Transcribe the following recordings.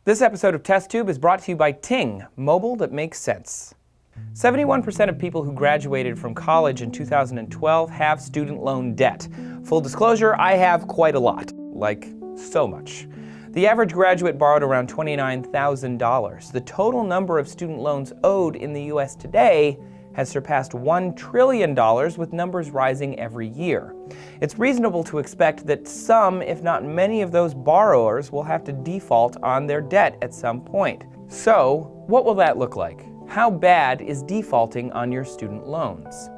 This episode of Test Tube is brought to you by Ting, mobile that makes sense. 71% of people who graduated from college in 2012 have student loan debt. Full disclosure, I have quite a lot, like so much. The average graduate borrowed around $29,000. The total number of student loans owed in the US today has surpassed $1 trillion, with numbers rising every year. It's reasonable to expect that some, if not many, of those borrowers will have to default on their debt at some point. So, what will that look like? How bad is defaulting on your student loans?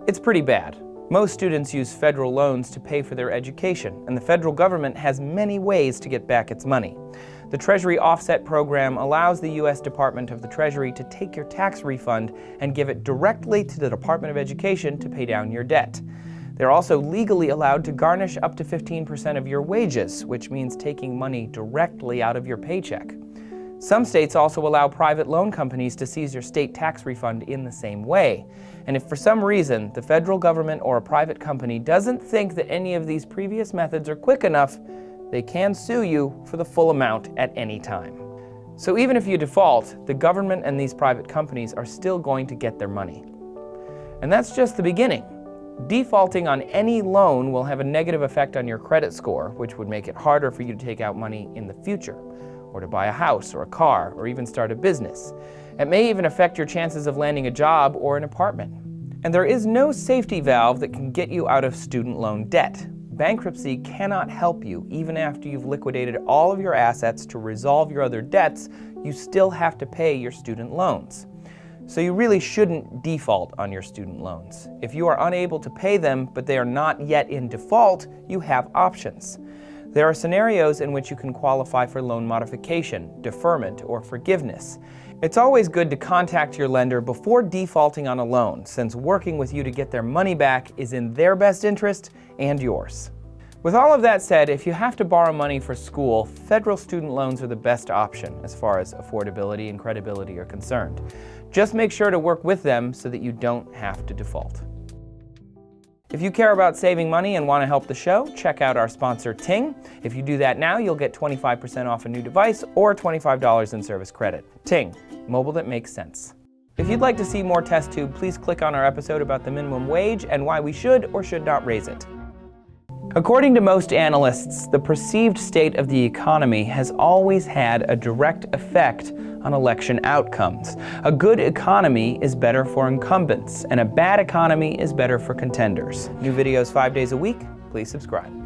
It's pretty bad. Most students use federal loans to pay for their education, and the federal government has many ways to get back its money. The Treasury Offset Program allows the U.S. Department of the Treasury to take your tax refund and give it directly to the Department of Education to pay down your debt. They're also legally allowed to garnish up to 15% of your wages, which means taking money directly out of your paycheck. Some states also allow private loan companies to seize your state tax refund in the same way. And if for some reason the federal government or a private company doesn't think that any of these previous methods are quick enough, they can sue you for the full amount at any time. So even if you default, the government and these private companies are still going to get their money. And that's just the beginning. Defaulting on any loan will have a negative effect on your credit score, which would make it harder for you to take out money in the future, or to buy a house or a car, or even start a business. It may even affect your chances of landing a job or an apartment. And there is no safety valve that can get you out of student loan debt. Bankruptcy cannot help you. Even after you've liquidated all of your assets to resolve your other debts, you still have to pay your student loans. So you really shouldn't default on your student loans. If you are unable to pay them, but they are not yet in default, you have options. There are scenarios in which you can qualify for loan modification, deferment, or forgiveness. It's always good to contact your lender before defaulting on a loan, since working with you to get their money back is in their best interest and yours. With all of that said, if you have to borrow money for school, federal student loans are the best option as far as affordability and credibility are concerned. Just make sure to work with them so that you don't have to default. If you care about saving money and want to help the show, check out our sponsor Ting. If you do that now, you'll get 25% off a new device or $25 in service credit. Ting, mobile that makes sense. If you'd like to see more Test Tube, please click on our episode about the minimum wage and why we should or should not raise it. According to most analysts, the perceived state of the economy has always had a direct effect on election outcomes. A good economy is better for incumbents, and a bad economy is better for contenders. New videos 5 days a week. Please subscribe.